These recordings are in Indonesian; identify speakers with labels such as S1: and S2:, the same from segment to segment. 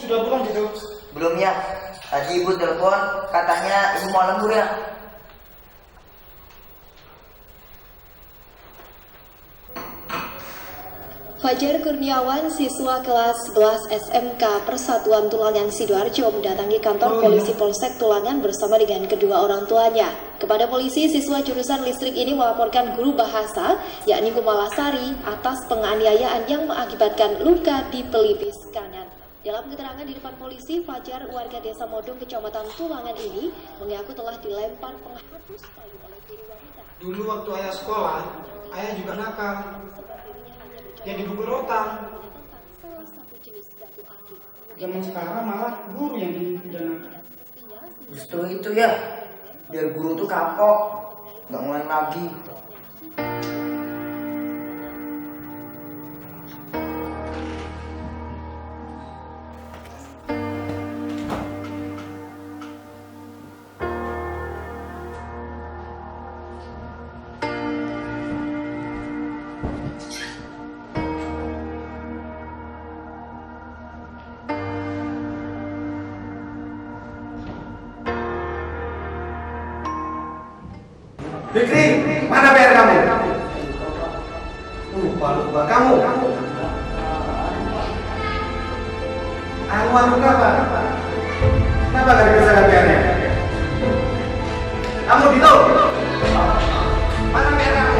S1: sudah pulang gitu?
S2: Belum ya. Tadi ibu telepon, katanya ibu mau lembur ya.
S3: Fajar Kurniawan, siswa kelas 11 SMK Persatuan Tulangan Sidoarjo mendatangi kantor polisi Polsek Tulangan bersama dengan kedua orang tuanya. Kepada polisi, siswa jurusan listrik ini melaporkan guru bahasa, yakni Kumalasari, atas penganiayaan yang mengakibatkan luka di pelipis kanan. Dalam keterangan di depan polisi, Fajar, warga desa Modong, kecamatan Tulangan ini, mengaku telah dilempar penghapus kayu oleh guru wanita.
S1: Dulu waktu ayah sekolah, ayah juga nakal. Yang dipukul rotan. Zaman sekarang malah guru yang dipidanakan.
S2: Justru itu ya, biar guru tuh kapok, nggak ngulang lagi.
S1: Fikri, mana PR kamu? Lupa kamu. Anwar kenapa? Kenapa gak dikerjakan PR-nya? Kamu Dito? Mana PR kamu?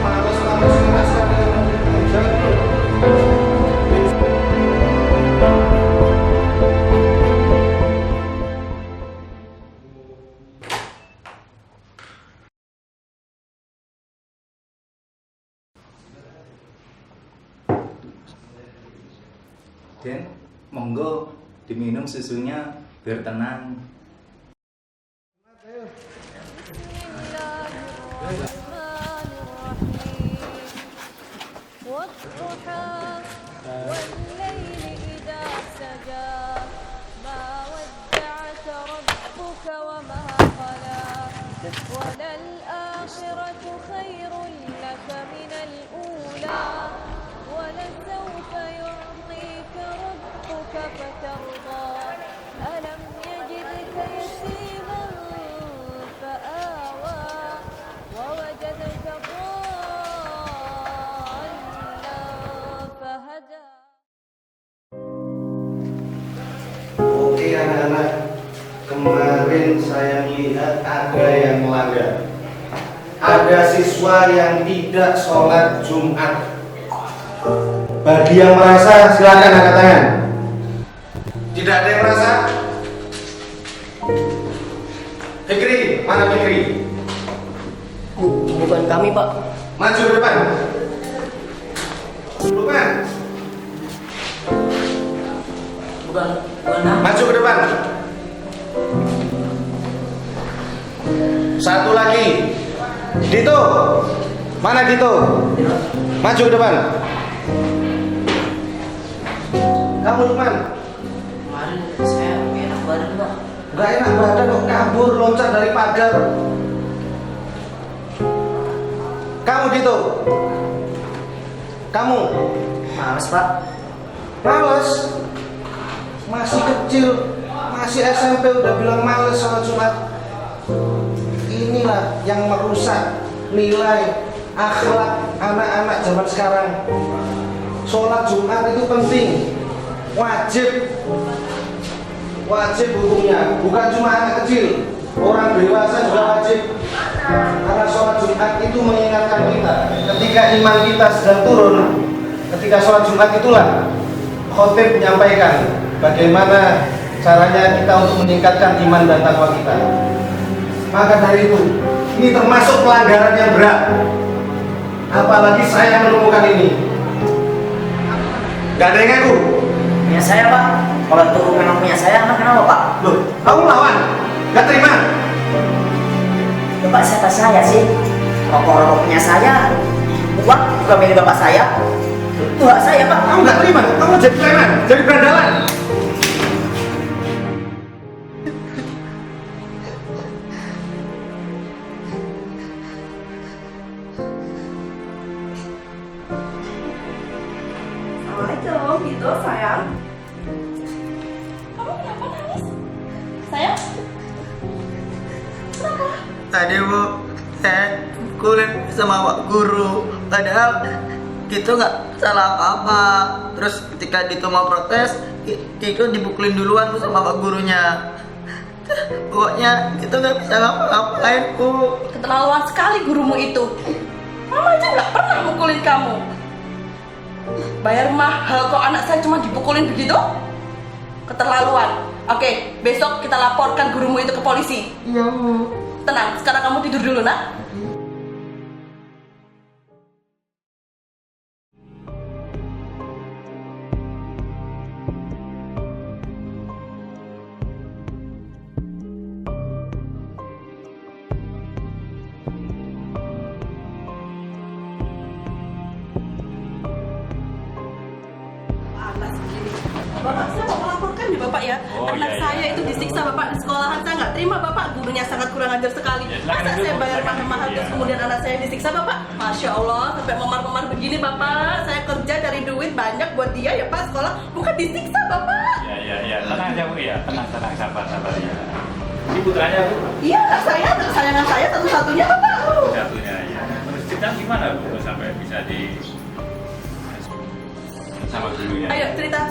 S1: Mana bos kamu jangan dulu.
S4: Den, monggo diminum susunya biar tenang.
S5: فترضى ألم يجدك يتيما فآوى ووجدك ضالا فهدى.
S1: Oke anak-anak, kemarin saya lihat ada yang melanggar. Ada siswa yang tidak sholat Jumat. Bagi yang merasa silakan angkat tangan. Tidak ada yang merasa? Fikri, mana Fikri?
S2: Bukan kami, Pak.
S1: Maju ke depan. Depan.
S2: Bukan kami.
S1: Maju ke depan. Satu lagi. Dito. Mana Dito? Maju ke depan. Kamu Lukman.
S2: Kemarin saya enak badan, Pak.
S1: Gak enak badan kok kabur loncat dari pagar. Kamu Dito. Kamu.
S2: Males, Pak.
S1: Males. Masih kecil, masih SMP udah bilang males sholat Jumat. Inilah yang merusak nilai akhlak anak-anak zaman sekarang. Sholat Jumat itu penting, wajib hukumnya, bukan cuma anak kecil, orang dewasa juga wajib. Karena sholat Jumat itu mengingatkan kita ketika iman kita sedang turun. Ketika sholat Jumat itulah khotib menyampaikan bagaimana caranya kita untuk meningkatkan iman dan takwa kita. Maka dari itu, ini termasuk pelanggaran yang berat. Apalagi saya menemukan ini. Gak ada yang ngaku.
S2: Punya saya, Pak. Kalau itu memang punya saya, emang kenapa, Pak?
S1: Loh, kamu lawan? Gak terima?
S2: Ya, Pak, siapa saya sih? Rokok-rokok punya saya. Uang juga milik bapak saya. Itu hak saya, Pak.
S1: Kamu gak terima? Kamu jadi preman, jadi berandalan.
S6: Assalamualaikum, gitu saya
S2: tadi Bu, saya dipukulin sama Pak Guru. Padahal Dito nggak salah apa-apa. Terus ketika Dito mau protes, Dito dipukulin duluan Bu sama Pak Gurunya. Pokoknya Dito nggak bisa ngapa-ngapain Bu.
S6: Keterlaluan sekali gurumu itu. Mama aja nggak pernah mukulin kamu. Bayar mahal kok anak saya cuma dipukulin begitu? Keterlaluan. Oke, besok kita laporkan gurumu itu ke polisi.
S2: Iya Bu.
S6: Tenang, sekarang kamu tidur dulu nak. Anak segini. Bapak, saya mau melaporkan ya Bapak ya. Anak saya itu disiksa Bapak di sekolahan. Saya nggak terima Bapak, gurunya sangat kurang ajar sekali. Masa saya bayar mahal-mahal terus kemudian anak saya disiksa Bapak? Masya Allah, sampai memar-memar begini Bapak. Saya kerja dari duit banyak buat dia ya Pak, sekolah bukan disiksa Bapak.
S7: Ya, tenang aja Bu ya, tenang, sabar ya. Ini putranya Bu?
S6: Iya, anak saya, kesayangan saya satu-satunya Bapak.
S7: Satunya ya. Terus cerita gimana Bu sampai bisa di sama gurunya?
S6: Ayo cerita.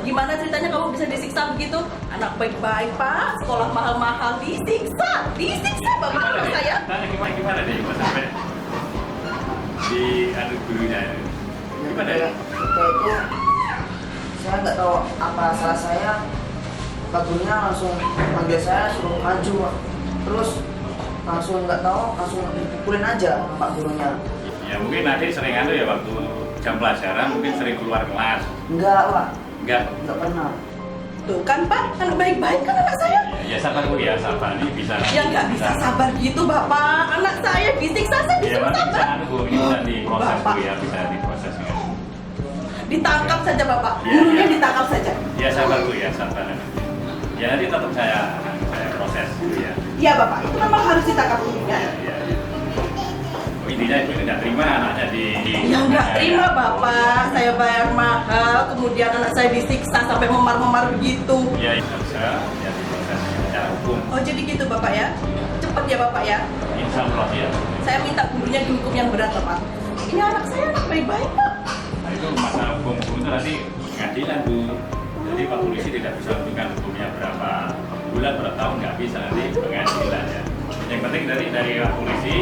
S6: Gimana ceritanya kamu bisa disiksa begitu? Anak baik-baik Pak, sekolah mahal-mahal disiksa Bapak anak saya.
S7: Tanya gimana deh kok sampai di adu gurunya? Gimana ya?
S2: Ketika itu saya nggak tahu apa salah saya. Pak Gurunya langsung panggil saya suruh maju Pak. Terus langsung nggak tahu langsung dipukulin aja sama Pak Gurunya.
S7: Ya mungkin nanti sering adu ya waktu jam pelajaran mungkin sering keluar kelas.
S2: Enggak Pak,
S7: Enggak.
S2: nggak pernah.
S6: Tuh kan Pak, anak baik-baik kan anak saya.
S7: Ya sabar Bu ya, sabar ini bisa.
S6: Ya nggak bisa sabar gitu Bapak. Anak saya disiksa, saya
S7: Ya
S6: disuruh
S7: nanti bisa
S6: sabar.
S7: adu Bu, ini bisa diproses
S6: Bapak.
S7: Bu ya, bisa diproses ya.
S6: Ditangkap saja Bapak,
S7: Ya,
S6: gurunya
S7: ya.
S6: ditangkap saja.
S7: Ya sabar Bu ya, sabar. Ya nanti tetap saya proses Bu ya.
S6: Iya Bapak, itu memang harus ditangkap gurunya.
S7: Ya. Oh, intinya Ibu tidak terima anaknya di.
S6: Ya nggak terima Bapak, saya bayar mahal, kemudian anak saya disiksa sampai memar-memar begitu.
S7: Ya bisa ya diproses secara hukum.
S6: Oh jadi gitu Bapak ya? Cepat ya Bapak ya?
S7: Insya Allah ya.
S6: Saya minta gurunya dihukum yang berat Bapak. Ini anak saya anak baik-baik Pak.
S7: Nah, itu masalah hukum itu nanti pengadilan Bu. Jadi Pak Polisi tidak bisa menentukan hukumnya berapa bulan, berapa tahun, nggak bisa, nanti pengadilan ya. Yang penting dari Pak Polisi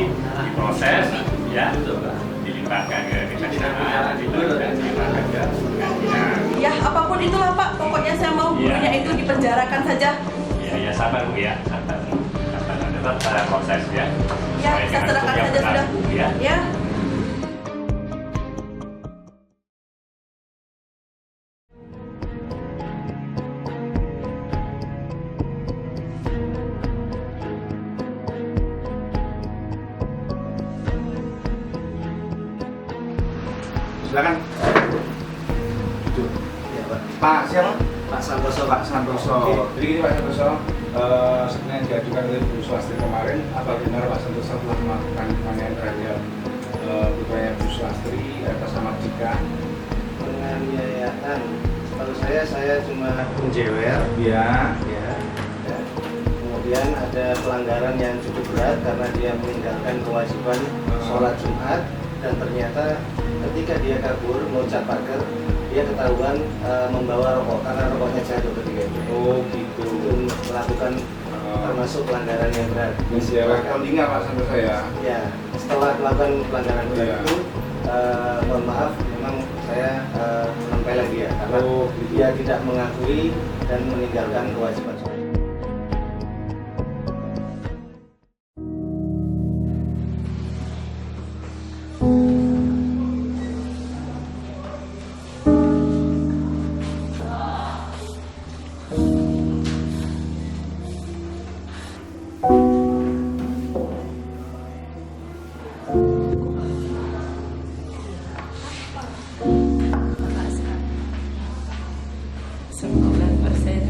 S7: diproses ya, dilimpahkan ke kejaksaan, dilimpahkan ke pengadilan.
S6: Ya apapun itulah Pak, pokoknya saya mau gurunya itu dipenjarakan saja.
S7: Ya sabar Bu ya, sabar. Tetap saya proses ya.
S6: Ya,
S7: Supaya
S6: saya
S7: dengan
S6: serahkan
S7: hukum yang
S6: saja sudah.
S7: berlaku, ya.
S6: Ya.
S1: Silakan. Duduk. Ya, Pak. Pak siapa? Pak Santoso. Pak Santoso. Jadi gini Pak Santoso, sebenarnya yang diajukan oleh Bu Sulastri kemarin, apa benar Pak Santoso telah melakukan penganiayaan terhadap putranya Bu Sulastri atas nama Jika?
S8: Penganiayaan, kalau saya cuma menjewer.
S1: Iya.
S8: Ya. Kemudian ada pelanggaran yang cukup berat karena dia meninggalkan kewajiban sholat Jumat, dan ternyata ketika dia kabur meloncat pagar, dia ketahuan membawa rokok karena rokoknya jatuh ketika itu.
S1: Oh gitu.
S8: Itu melakukan termasuk pelanggaran yang berat.
S1: Masih accounting Pak Santoso ya?
S8: Ya, setelah melakukan pelanggaran berat
S1: Iya.
S8: itu, mohon maaf, memang saya menempel dia karena
S1: gitu.
S8: dia tidak mengakui dan meninggalkan kewajiban sholat.
S5: Sembilan persen.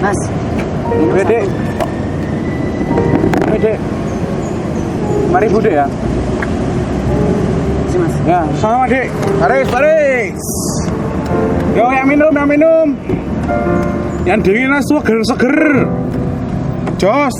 S2: Mas.
S9: Oke, Dek. Oke, Dek. Mari Bu, Dek ya.
S2: Sini, Mas.
S9: Ya, sama Dek. Baris. Yo, yang minum. Yang dingin Mas, seger. Jos.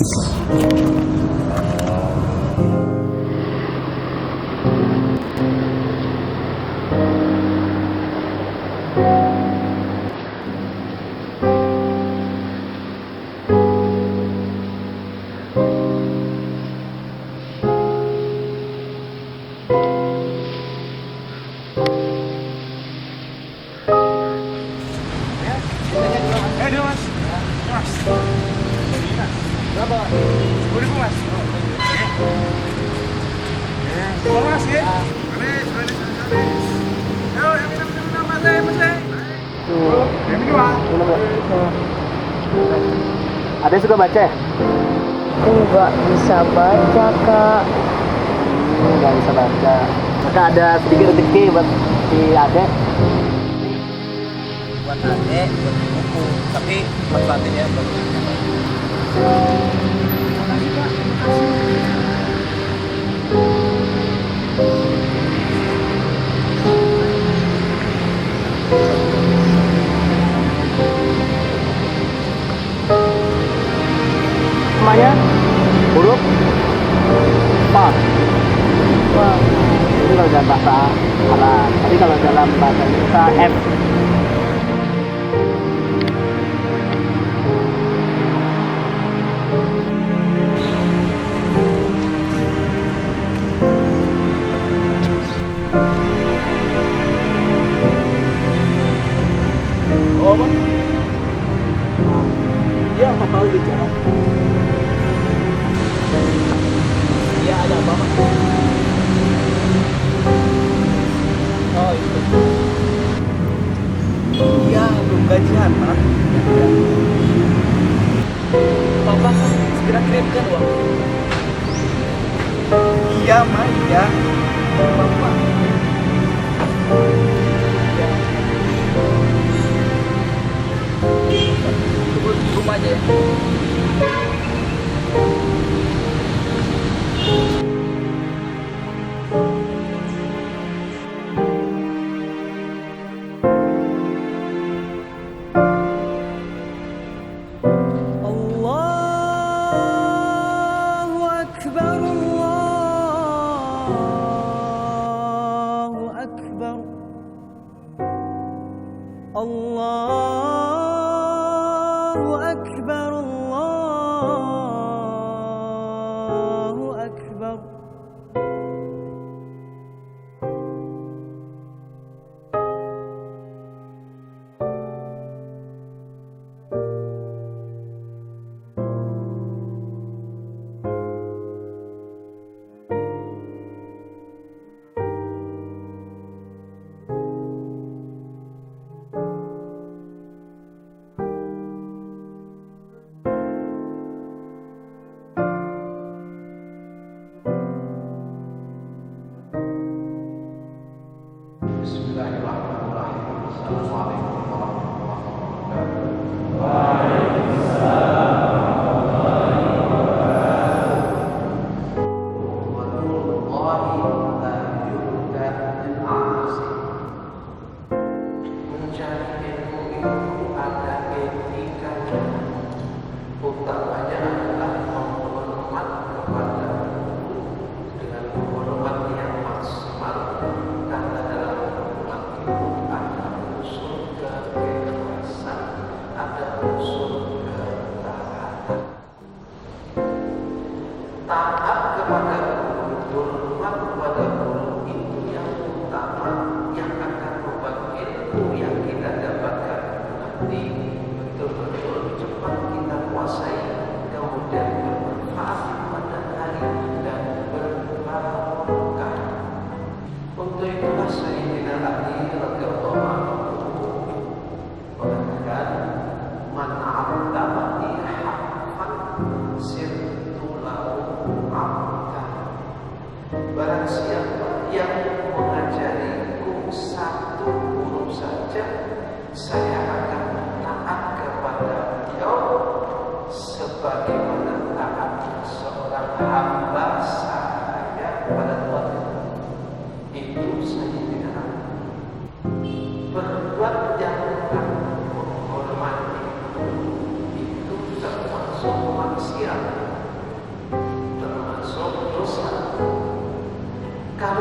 S9: Berapa? 10.000 Mas. Mau Mas ya? Manis. Ayo, yang minum Mas. Yang minum Mas.
S2: Ada suka baca ya?
S10: Enggak bisa baca, Kak.
S2: Enggak bisa baca. Maka ada sedikit rezeki buat si Ade. Buat Ade, buat buku. Tapi manfaatinnya bagus.
S10: Makasih, Kak.
S2: Namanya huruf Pa. Ini kalau dalam bahasa Arab. Tapi kalau dalam bahasa Indonesia F.
S9: Oh, Bang.
S2: Dia apa tahu bicara? Dia ada apa? Oh itu. Iya, belum gajian, Pak. Bapak kan segera kirimkan uang. Iya, Ma, iya. Bapak. Tunggu di rumah aja ya.
S10: Allahu Akbar, Allahu Akbar, Allahu Akbar, Allahu Akbar.
S8: Barang siapa yang mengajariku satu huruf saja, saya akan taat kepada beliau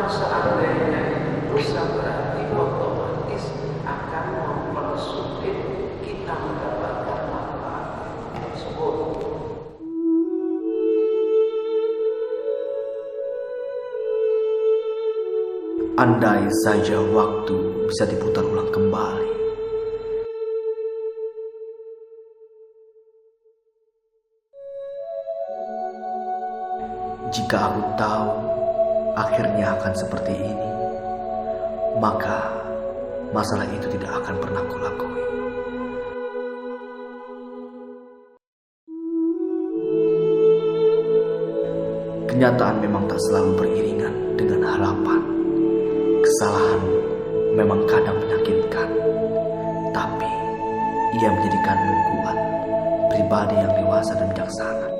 S11: seandainya dosa berarti otomatis akan mempersulit kita mendapatkan manfaat tersebut.
S12: Andai saja waktu bisa diputar ulang kembali. Jika aku tahu akhirnya akan seperti ini, maka masalah itu tidak akan pernah kulakui. Kenyataan memang tak selalu beriringan dengan harapan. Kesalahan memang kadang menyakitkan, tapi ia menjadikanmu kuat, pribadi yang dewasa dan bijaksana.